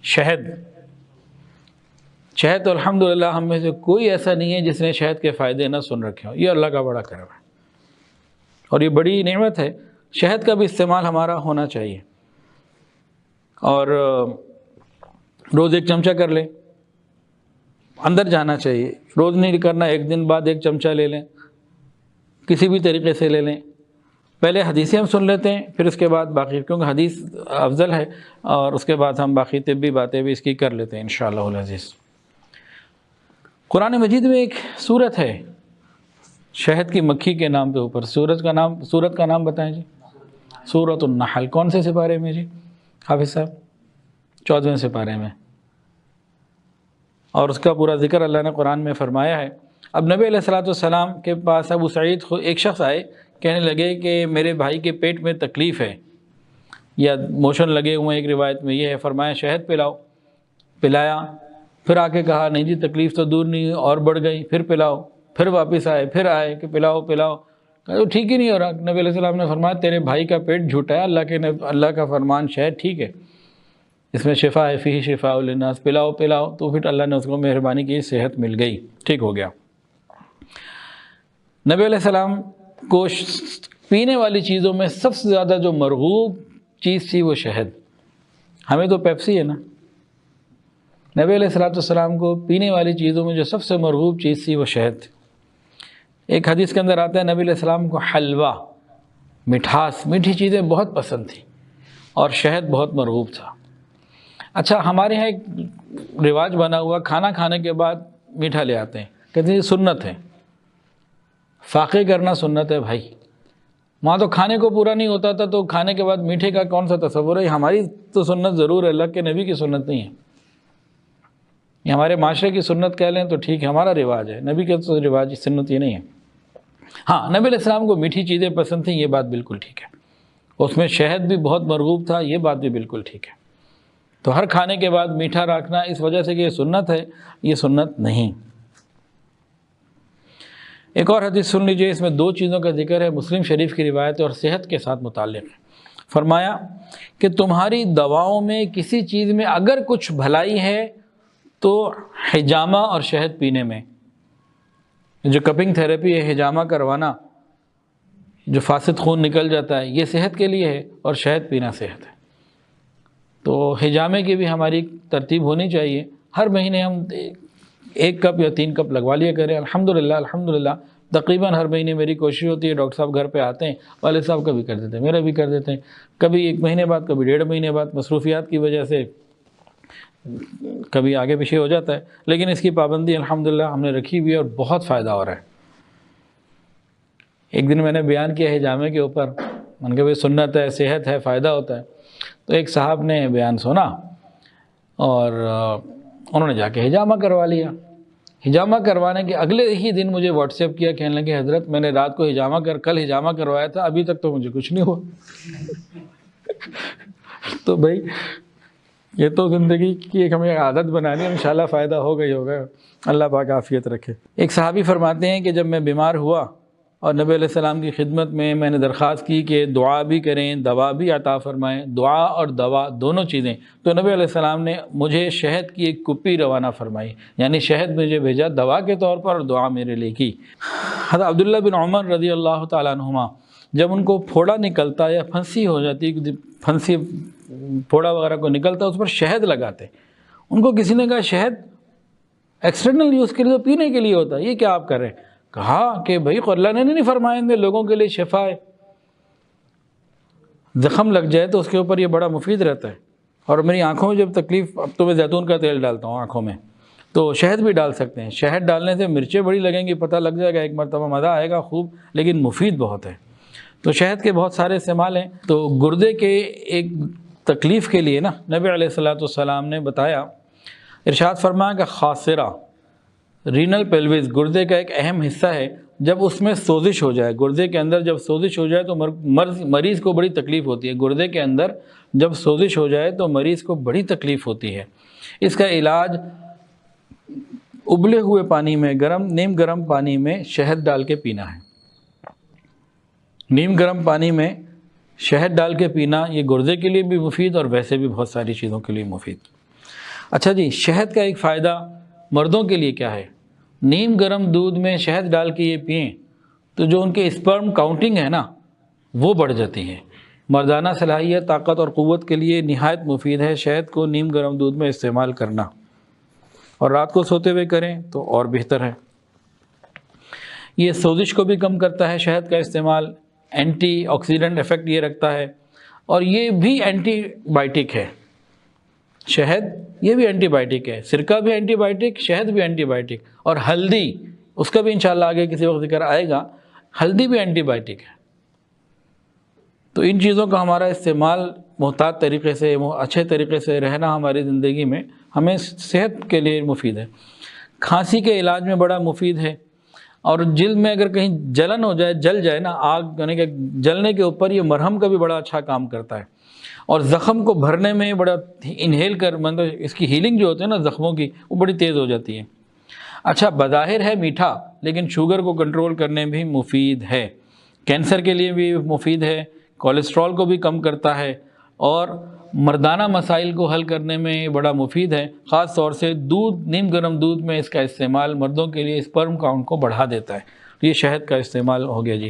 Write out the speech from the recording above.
شہد تو الحمدللہ ہم میں سے کوئی ایسا نہیں ہے جس نے شہد کے فائدے نہ سن رکھے ہوں. یہ اللہ کا بڑا کرم ہے اور یہ بڑی نعمت ہے. شہد کا بھی استعمال ہمارا ہونا چاہیے اور روز ایک چمچہ کر لیں, اندر جانا چاہیے. روز نہیں کرنا, ایک دن بعد ایک چمچہ لے لیں, کسی بھی طریقے سے لے لیں. پہلے حدیثیں ہم سن لیتے ہیں, پھر اس کے بعد باقی, کیونکہ حدیث افضل ہے, اور اس کے بعد ہم باقی طبی باتیں بھی اس کی کر لیتے ہیں انشاءاللہ العزیز. قرآن مجید میں ایک سورت ہے شہد کی مکھی کے نام کے اوپر. سورت کا نام بتائیں جی. سورۃ النحل. کون سے سپارے میں جی حافظ صاحب؟ 14ویں سپارے میں. اور اس کا پورا ذکر اللہ نے قرآن میں فرمایا ہے. اب نبی علیہ السلام کے پاس ابو سعید ایک شخص آئے, کہنے لگے کہ میرے بھائی کے پیٹ میں تکلیف ہے یا موشن لگے ہوئے ہیں, ایک روایت میں یہ ہے. فرمایا شہد پلاؤ. پلایا. پھر آ کے کہا نہیں جی تکلیف تو دور نہیں, اور بڑھ گئی. پھر پلاؤ. پھر واپس آئے, پھر آئے کہ پلاؤ. کہا تو ٹھیک ہی نہیں ہو رہا. نبی علیہ السلام نے فرمایا تیرے بھائی کا پیٹ جھوٹا ہے, اللہ کا فرمان شہد ٹھیک ہے, اس میں شفا ہے, فیہ شفاء للناس. پلاؤ. تو پھر اللہ نے اس کو مہربانی کی, صحت مل گئی, ٹھیک ہو گیا. نبی علیہ السلام کو پینے والی چیزوں میں سب سے زیادہ جو مرغوب چیز تھی وہ شہد. ہمیں تو پیپسی ہے نا. نبی علیہ السلام کو پینے والی چیزوں میں جو سب سے مرغوب چیز تھی وہ شہد تھی. ایک حدیث کے اندر آتا ہے نبی علیہ السلام کو حلوہ, مٹھاس, میٹھی چیزیں بہت پسند تھیں اور شہد بہت مرغوب تھا. اچھا ہمارے یہاں ایک رواج بنا ہوا, کھانا کھانے کے بعد میٹھا لے آتے ہیں, کہتے ہیں سنت ہے. فاقے کرنا سنت ہے بھائی. وہاں تو کھانے کو پورا نہیں ہوتا تھا, تو کھانے کے بعد میٹھے کا کون سا تصور ہے؟ ہماری تو سنت ضرور ہے, اللہ کے نبی کی سنت نہیں ہے. یہ ہمارے معاشرے کی سنت کہہ لیں تو ٹھیک ہے, ہمارا رواج ہے. نبی کے تو رواج سنت یہ نہیں ہے. ہاں نبی علیہ السلام کو میٹھی چیزیں پسند تھیں, یہ بات بالکل ٹھیک ہے. اس میں شہد بھی بہت مرغوب تھا, یہ بات بھی بالکل ٹھیک ہے. تو ہر کھانے کے بعد میٹھا رکھنا اس وجہ سے کہ یہ سنت ہے, یہ سنت نہیں. ایک اور حدیث سن لیجئے, اس میں 2 چیزوں کا ذکر ہے. مسلم شریف کی روایت اور صحت کے ساتھ متعلق ہے. فرمایا کہ تمہاری دواؤں میں کسی چیز میں اگر کچھ بھلائی ہے تو حجامہ اور شہد پینے میں. جو کپنگ تھیراپی ہے, حجامہ کروانا, جو فاسد خون نکل جاتا ہے, یہ صحت کے لیے ہے, اور شہد پینا صحت ہے. تو حجامے کی بھی ہماری ترتیب ہونی چاہیے. ہر مہینے ہم 1 کپ یا 3 کپ لگوا لیا کریں. الحمدللہ تقریباً ہر مہینے میری کوشش ہوتی ہے. ڈاکٹر صاحب گھر پہ آتے ہیں, والد صاحب کا بھی کر دیتے ہیں, میرا بھی کر دیتے ہیں. کبھی 1 مہینے بعد, کبھی 1.5 مہینے بعد. مصروفیات کی وجہ سے کبھی آگے پیچھے ہو جاتا ہے, لیکن اس کی پابندی الحمدللہ ہم نے رکھی ہوئی ہے اور بہت فائدہ ہو رہا ہے. ایک دن میں نے بیان کیا حجامے کے اوپر, میں نے کہا بھائی سنت ہے, صحت ہے, فائدہ ہوتا ہے. تو ایک صاحب نے بیان سنا اور انہوں نے جا کے حجامہ کروا لیا. حجامہ کروانے کے اگلے ہی دن مجھے واٹس ایپ کیا, کہنے لگے حضرت میں نے رات کو کل حجامہ کروایا تھا, ابھی تک تو مجھے کچھ نہیں ہوا. تو بھائی یہ تو زندگی کی ایک ہمیں عادت بنانی ہے, انشاءاللہ فائدہ ہوگا. اللہ پاک عافیت رکھے. ایک صحابی فرماتے ہیں کہ جب میں بیمار ہوا اور نبی علیہ السلام کی خدمت میں نے درخواست کی کہ دعا بھی کریں, دوا بھی عطا فرمائیں, دعا اور دوا دونوں چیزیں, تو نبی علیہ السلام نے مجھے شہد کی 1 کپی روانہ فرمائی, یعنی شہد مجھے بھیجا دوا کے طور پر اور دعا میرے لیے کی. حضرت عبداللہ بن عمر رضی اللہ تعالیٰ عنہما جب ان کو پھوڑا نکلتا یا پھنسی ہو جاتی, پھنسی پھوڑا وغیرہ کو نکلتا, اس پر شہد لگاتے. ان کو کسی نے کہا شہد ایکسٹرنل یوز کے لیے, پینے کے لیے ہوتا ہے, یہ کیا آپ کر رہے ہیں؟ کہا کہ بھائی اللہ نے نہیں فرمایا ان لوگوں کے لیے شفا ہے, زخم لگ جائے تو اس کے اوپر یہ بڑا مفید رہتا ہے. اور میری آنکھوں میں جب تکلیف, اب تو میں زیتون کا تیل ڈالتا ہوں آنکھوں میں, تو شہد بھی ڈال سکتے ہیں. شہد ڈالنے سے مرچیں بڑی لگیں گی, پتہ لگ جائے گا, ایک مرتبہ مزہ آئے گا خوب, لیکن مفید بہت ہے. تو شہد کے بہت سارے استعمال ہیں. تو گردے کے ایک تکلیف کے لیے نا نبی علیہ السلام نے بتایا, ارشاد فرمایا کہ خاصرہ, رینل پیلوس, گردے کا ایک اہم حصہ ہے. جب اس میں سوزش ہو جائے, گردے کے اندر جب سوزش ہو جائے تو مریض کو بڑی تکلیف ہوتی ہے. گردے کے اندر جب سوزش ہو جائے تو مریض کو بڑی تکلیف ہوتی ہے. اس کا علاج ابلے ہوئے پانی میں, نیم گرم پانی میں شہد ڈال کے پینا ہے. نیم گرم پانی میں شہد ڈال کے پینا, یہ گردے کے لیے بھی مفید اور ویسے بھی بہت ساری چیزوں کے لیے مفید. اچھا جی، شہد کا ایک فائدہ مردوں کے لیے کیا ہے؟ نیم گرم دودھ میں شہد ڈال کے یہ پئیں تو جو ان کے اسپرم کاؤنٹنگ ہے نا وہ بڑھ جاتی ہے۔ مردانہ صلاحیت، طاقت اور قوت کے لیے نہایت مفید ہے شہد کو نیم گرم دودھ میں استعمال کرنا، اور رات کو سوتے ہوئے کریں تو اور بہتر ہے۔ یہ سوزش کو بھی کم کرتا ہے شہد کا استعمال، اینٹی آکسیڈنٹ ایفیکٹ یہ رکھتا ہے، اور یہ بھی اینٹی بائیوٹک ہے۔ شہد یہ بھی اینٹی بائیوٹک ہے، سرکہ بھی اینٹی بائیوٹک، شہد بھی اینٹی بائیوٹک، اور ہلدی، اس کا بھی انشاءاللہ آگے کسی وقت ذکر آئے گا، ہلدی بھی اینٹی بائیوٹک ہے۔ تو ان چیزوں کا ہمارا استعمال محتاط طریقے سے، اچھے طریقے سے رہنا ہماری زندگی میں ہمیں صحت کے لیے مفید ہے۔ کھانسی کے علاج میں بڑا مفید ہے، اور جلد میں اگر کہیں جلن ہو جائے، جل جائے نا، آگ یعنی کہ جلنے کے اوپر یہ مرہم کا بھی بڑا اچھا کام کرتا ہے، اور زخم کو بھرنے میں بڑا انہیل کر مطلب اس کی ہیلنگ جو ہوتی ہے نا زخموں کی، وہ بڑی تیز ہو جاتی ہے۔ اچھا، بظاہر ہے میٹھا، لیکن شوگر کو کنٹرول کرنے بھی مفید ہے، کینسر کے لیے بھی مفید ہے، کولیسٹرول کو بھی کم کرتا ہے، اور مردانہ مسائل کو حل کرنے میں بڑا مفید ہے۔ خاص طور سے دودھ، نیم گرم دودھ میں اس کا استعمال مردوں کے لیے اسپرم کاؤنٹ کو بڑھا دیتا ہے۔ یہ شہد کا استعمال ہو گیا جی۔